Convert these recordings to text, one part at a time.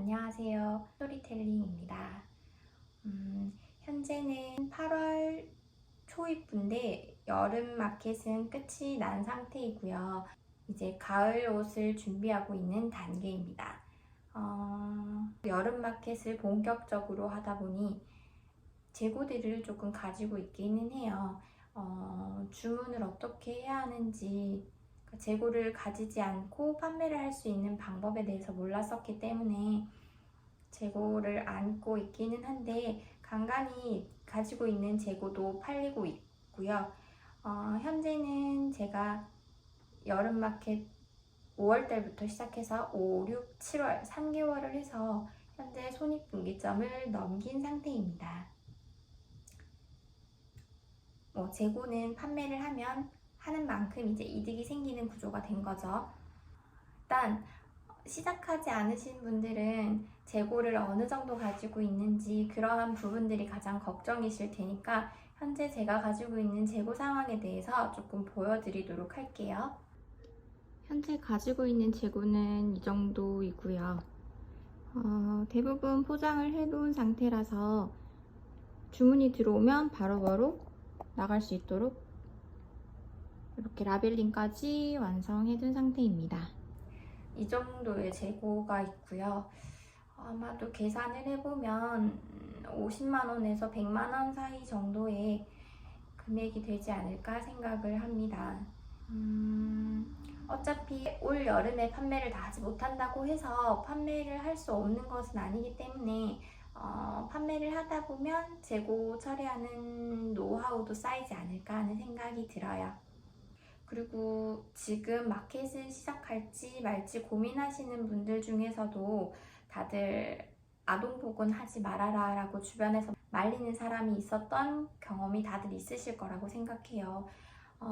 안녕하세요. 스토리텔링입니다. 현재는 8월 초입인데 여름 마켓은 끝이 난 상태이고요. 이제 가을 옷을 준비하고 있는 단계입니다. 여름 마켓을 본격적으로 하다 보니 재고들을 조금 가지고 있기는 해요. 주문을 어떻게 해야 하는지, 재고를 가지지 않고 판매를 할 수 있는 방법에 대해서 몰랐었기 때문에 재고를 안고 있기는 한데 간간히 가지고 있는 재고도 팔리고 있고요. 현재는 제가 여름 마켓 5월달부터 시작해서 5, 6, 7월 3개월을 해서 현재 손익분기점을 넘긴 상태입니다. 재고는 판매를 하는 만큼 이제 이득이 생기는 구조가 된 거죠. 일단 시작하지 않으신 분들은 재고를 어느 정도 가지고 있는지 그러한 부분들이 가장 걱정이실 테니까 현재 제가 가지고 있는 재고 상황에 대해서 조금 보여드리도록 할게요. 현재 가지고 있는 재고는 이 정도이고요. 대부분 포장을 해놓은 상태라서 주문이 들어오면 바로바로 나갈 수 있도록 이렇게 라벨링까지 완성해둔 상태입니다. 이 정도의 재고가 있고요. 아마도 계산을 해보면 50만원에서 100만원 사이 정도의 금액이 되지 않을까 생각을 합니다. 어차피 올 여름에 판매를 다 하지 못한다고 해서 판매를 할 수 없는 것은 아니기 때문에 판매를 하다 보면 재고 처리하는 노하우도 쌓이지 않을까 하는 생각이 들어요. 그리고 지금 마켓을 시작할지 말지 고민하시는 분들 중에서도 다들 아동복은 하지 말아라 라고 주변에서 말리는 사람이 있었던 경험이 다들 있으실 거라고 생각해요.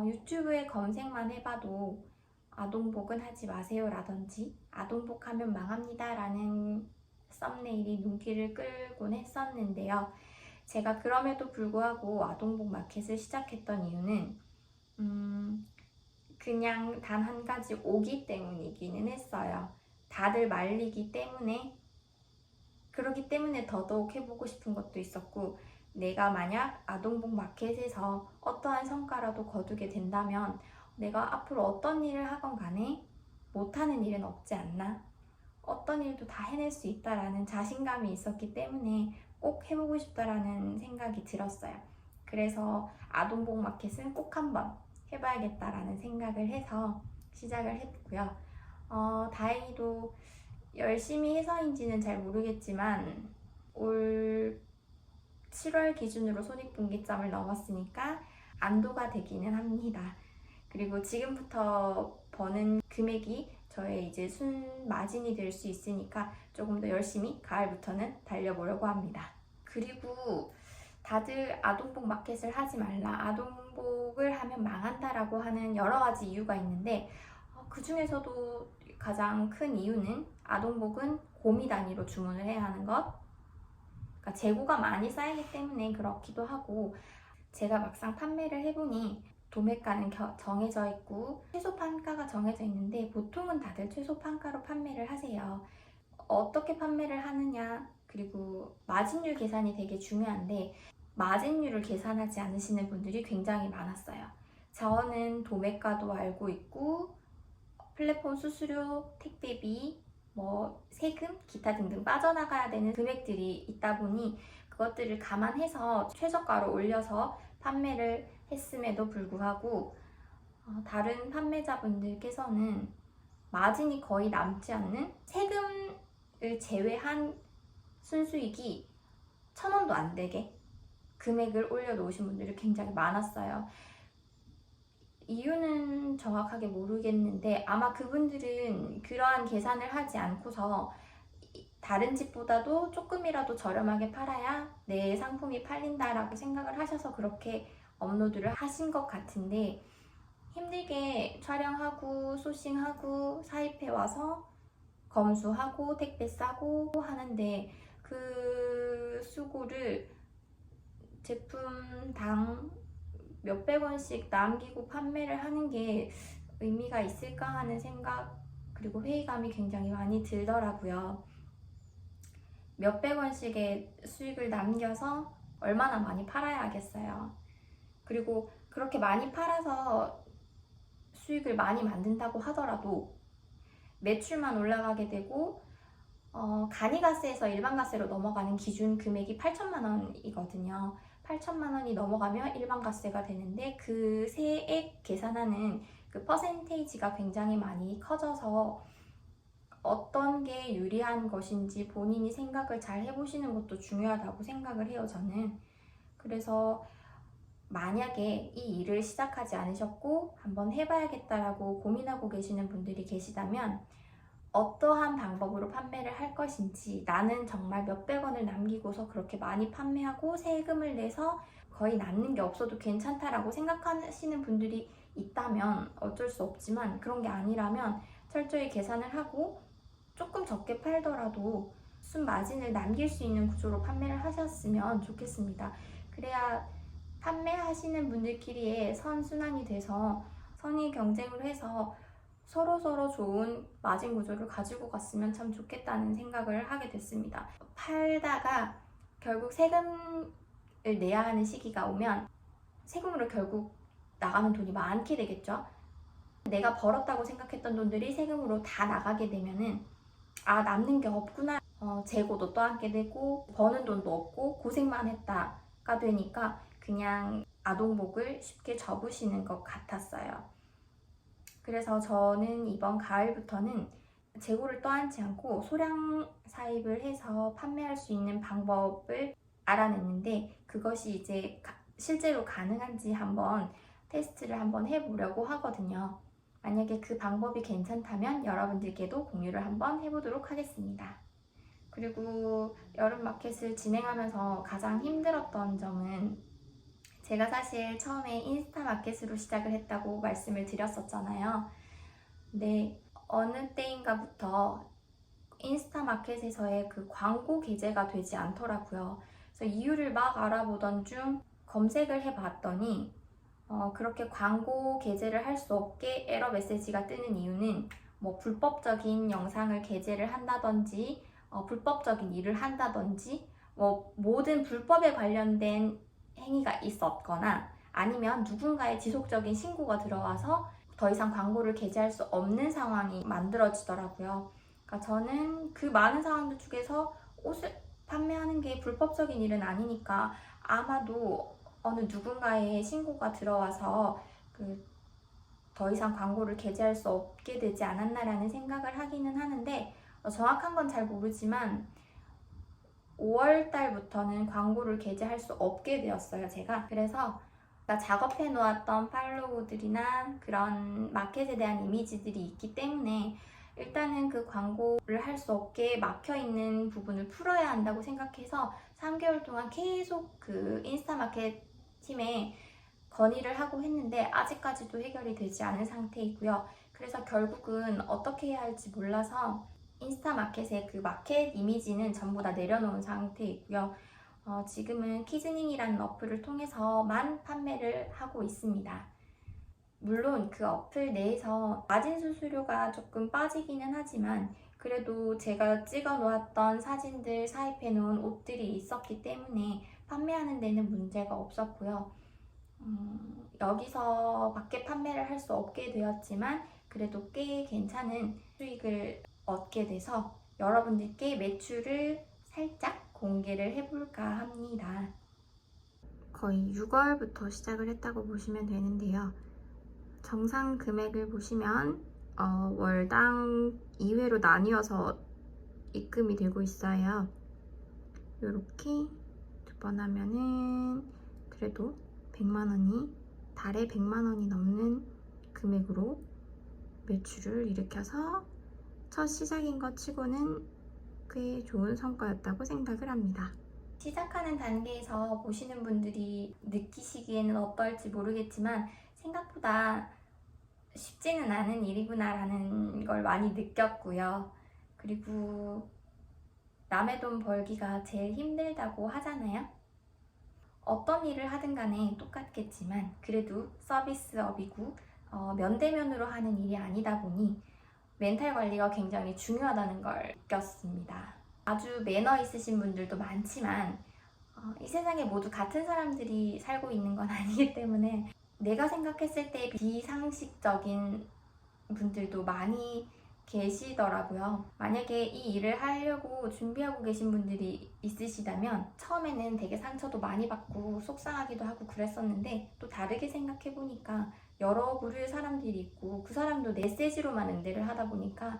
유튜브에 검색만 해봐도 아동복은 하지 마세요 라든지 아동복하면 망합니다 라는 썸네일이 눈길을 끌곤 했었는데요. 제가 그럼에도 불구하고 아동복 마켓을 시작했던 이유는 그냥 단 한 가지 오기 때문이기는 했어요. 다들 말리기 때문에, 그러기 때문에 더더욱 해보고 싶은 것도 있었고, 내가 만약 아동복 마켓에서 어떠한 성과라도 거두게 된다면 내가 앞으로 어떤 일을 하건 간에 못하는 일은 없지 않나? 어떤 일도 다 해낼 수 있다라는 자신감이 있었기 때문에 꼭 해보고 싶다라는 생각이 들었어요. 그래서 아동복 마켓은 꼭 한번 해봐야겠다라는 생각을 해서 시작을 했고요. 다행히도 열심히 해서인지는 잘 모르겠지만 올 7월 기준으로 손익분기점을 넘었으니까 안도가 되기는 합니다. 그리고 지금부터 버는 금액이 저의 이제 순마진이 될 수 있으니까 조금 더 열심히 가을부터는 달려보려고 합니다. 그리고 다들 아동복 마켓을 하지 말라, 아동복을 하면 망한다라고 하는 여러 가지 이유가 있는데 그 중에서도 가장 큰 이유는 아동복은 고미 단위로 주문을 해야 하는 것, 그러니까 재고가 많이 쌓이기 때문에 그렇기도 하고, 제가 막상 판매를 해보니 도매가는 정해져 있고 최소 판가가 정해져 있는데 보통은 다들 최소 판가로 판매를 하세요. 어떻게 판매를 하느냐, 그리고 마진율 계산이 되게 중요한데 마진율을 계산하지 않으시는 분들이 굉장히 많았어요. 저는 도매가도 알고 있고 플랫폼 수수료, 택배비, 세금, 기타 등등 빠져나가야 되는 금액들이 있다 보니 그것들을 감안해서 최저가로 올려서 판매를 했음에도 불구하고 다른 판매자분들께서는 마진이 거의 남지 않는 세금을 제외한 순수익이 1,000원도 안 되게 금액을 올려놓으신 분들이 굉장히 많았어요. 이유는 정확하게 모르겠는데 아마 그분들은 그러한 계산을 하지 않고서 다른 집보다도 조금이라도 저렴하게 팔아야 내 상품이 팔린다라고 생각을 하셔서 그렇게 업로드를 하신 것 같은데, 힘들게 촬영하고 소싱하고 사입해 와서 검수하고 택배 싸고 하는데 그 수고를 제품당 몇백 원씩 남기고 판매를 하는 게 의미가 있을까 하는 생각, 그리고 회의감이 굉장히 많이 들더라고요. 몇백 원씩의 수익을 남겨서 얼마나 많이 팔아야 하겠어요. 그리고 그렇게 많이 팔아서 수익을 많이 만든다고 하더라도 매출만 올라가게 되고 간이가세에서 일반가세로 넘어가는 기준 금액이 8천만 원이거든요. 8천만 원이 넘어가면 일반가세가 되는데 그 세액 계산하는 그 퍼센테이지가 굉장히 많이 커져서 어떤 게 유리한 것인지 본인이 생각을 잘 해보시는 것도 중요하다고 생각을 해요, 저는. 그래서 만약에 이 일을 시작하지 않으셨고 한번 해봐야겠다라고 고민하고 계시는 분들이 계시다면 어떠한 방법으로 판매를 할 것인지, 나는 정말 몇백 원을 남기고서 그렇게 많이 판매하고 세금을 내서 거의 남는 게 없어도 괜찮다라고 생각하시는 분들이 있다면 어쩔 수 없지만, 그런 게 아니라면 철저히 계산을 하고 조금 적게 팔더라도 순 마진을 남길 수 있는 구조로 판매를 하셨으면 좋겠습니다. 그래야 판매하시는 분들끼리의 선순환이 돼서 선의 경쟁을 해서 서로서로 좋은 마진 구조를 가지고 갔으면 참 좋겠다는 생각을 하게 됐습니다. 팔다가 결국 세금을 내야 하는 시기가 오면 세금으로 결국 나가는 돈이 많게 되겠죠. 내가 벌었다고 생각했던 돈들이 세금으로 다 나가게 되면은 남는 게 없구나, 재고도 떠안게 되고 버는 돈도 없고 고생만 했다가 되니까 그냥 아동복을 쉽게 접으시는 것 같았어요. 그래서 저는 이번 가을부터는 재고를 떠안지 않고 소량 사입을 해서 판매할 수 있는 방법을 알아냈는데, 그것이 이제 실제로 가능한지 한번 테스트를 한번 해보려고 하거든요. 만약에 그 방법이 괜찮다면 여러분들께도 공유를 한번 해보도록 하겠습니다. 그리고 여름 마켓을 진행하면서 가장 힘들었던 점은, 제가 사실 처음에 인스타 마켓으로 시작을 했다고 말씀을 드렸었잖아요. 근데 어느 때인가부터 인스타 마켓에서의 그 광고 게재가 되지 않더라고요. 그래서 이유를 막 알아보던 중 검색을 해봤더니 그렇게 광고 게재를 할 수 없게 에러 메시지가 뜨는 이유는 뭐 불법적인 영상을 게재를 한다든지 불법적인 일을 한다든지 뭐 모든 불법에 관련된 행위가 있었거나 아니면 누군가의 지속적인 신고가 들어와서 더 이상 광고를 게재할 수 없는 상황이 만들어지더라고요. 그러니까 저는 그 많은 상황들 중에서 옷을 판매하는 게 불법적인 일은 아니니까 아마도 어느 누군가의 신고가 들어와서 더 이상 광고를 게재할 수 없게 되지 않았나라는 생각을 하기는 하는데, 정확한 건 잘 모르지만 5월 달부터는 광고를 게재할 수 없게 되었어요, 제가. 그래서 작업해 놓았던 팔로우들이나 그런 마켓에 대한 이미지들이 있기 때문에 일단은 그 광고를 할 수 없게 막혀 있는 부분을 풀어야 한다고 생각해서 3개월 동안 계속 그 인스타 마켓 팀에 건의를 하고 했는데 아직까지도 해결이 되지 않은 상태이고요. 그래서 결국은 어떻게 해야 할지 몰라서 인스타 마켓의 그 마켓 이미지는 전부 다 내려놓은 상태이고요. 지금은 키즈닝이라는 어플을 통해서만 판매를 하고 있습니다. 물론 그 어플 내에서 마진 수수료가 조금 빠지기는 하지만 그래도 제가 찍어 놓았던 사진들, 사입해 놓은 옷들이 있었기 때문에 판매하는 데는 문제가 없었고요. 여기서 밖에 판매를 할 수 없게 되었지만 그래도 꽤 괜찮은 수익을 얻게 돼서 여러분들께 매출을 살짝 공개를 해볼까 합니다. 거의 6월부터 시작을 했다고 보시면 되는데요. 정상 금액을 보시면 월당 2회로 나뉘어서 입금이 되고 있어요. 이렇게 두 번 하면은 그래도 100만원이, 달에 100만원이 넘는 금액으로 매출을 일으켜서 첫 시작인 것 치고는 꽤 좋은 성과였다고 생각을 합니다. 시작하는 단계에서 보시는 분들이 느끼시기에는 어떨지 모르겠지만 생각보다 쉽지는 않은 일이구나 라는 걸 많이 느꼈고요. 그리고 남의 돈 벌기가 제일 힘들다고 하잖아요. 어떤 일을 하든 간에 똑같겠지만 그래도 서비스업이고 면대면으로 하는 일이 아니다 보니 멘탈 관리가 굉장히 중요하다는 걸 느꼈습니다. 아주 매너 있으신 분들도 많지만 이 세상에 모두 같은 사람들이 살고 있는 건 아니기 때문에 내가 생각했을 때 비상식적인 분들도 많이 계시더라고요. 만약에 이 일을 하려고 준비하고 계신 분들이 있으시다면 처음에는 되게 상처도 많이 받고 속상하기도 하고 그랬었는데 또 다르게 생각해보니까 여러 부류의 사람들이 있고 그 사람도 메시지로만 응대를 하다 보니까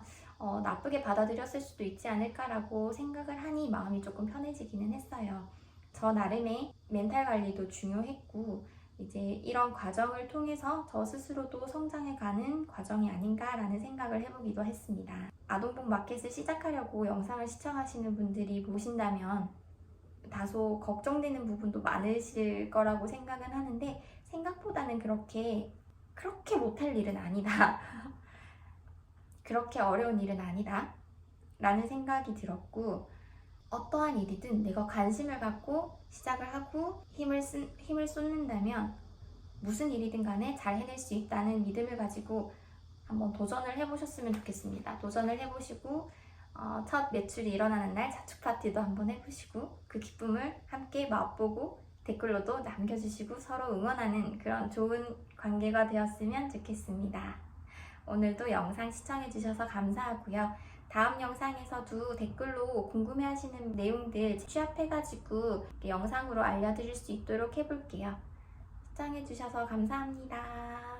나쁘게 받아들였을 수도 있지 않을까라고 생각을 하니 마음이 조금 편해지기는 했어요. 저 나름의 멘탈 관리도 중요했고 이제 이런 과정을 통해서 저 스스로도 성장해가는 과정이 아닌가라는 생각을 해보기도 했습니다. 아동복 마켓을 시작하려고 영상을 시청하시는 분들이 보신다면 다소 걱정되는 부분도 많으실 거라고 생각은 하는데 생각보다는 그렇게 못할 일은 아니다. 그렇게 어려운 일은 아니다. 라는 생각이 들었고 어떠한 일이든 내가 관심을 갖고 시작을 하고 힘을 쏟는다면 무슨 일이든 간에 잘 해낼 수 있다는 믿음을 가지고 한번 도전을 해보셨으면 좋겠습니다. 도전을 해보시고 첫 매출이 일어나는 날 자축 파티도 한번 해보시고 그 기쁨을 함께 맛보고 댓글로도 남겨주시고 서로 응원하는 그런 좋은 관계가 되었으면 좋겠습니다. 오늘도 영상 시청해주셔서 감사하고요. 다음 영상에서도 댓글로 궁금해하시는 내용들 취합해가지고 영상으로 알려드릴 수 있도록 해볼게요. 시청해주셔서 감사합니다.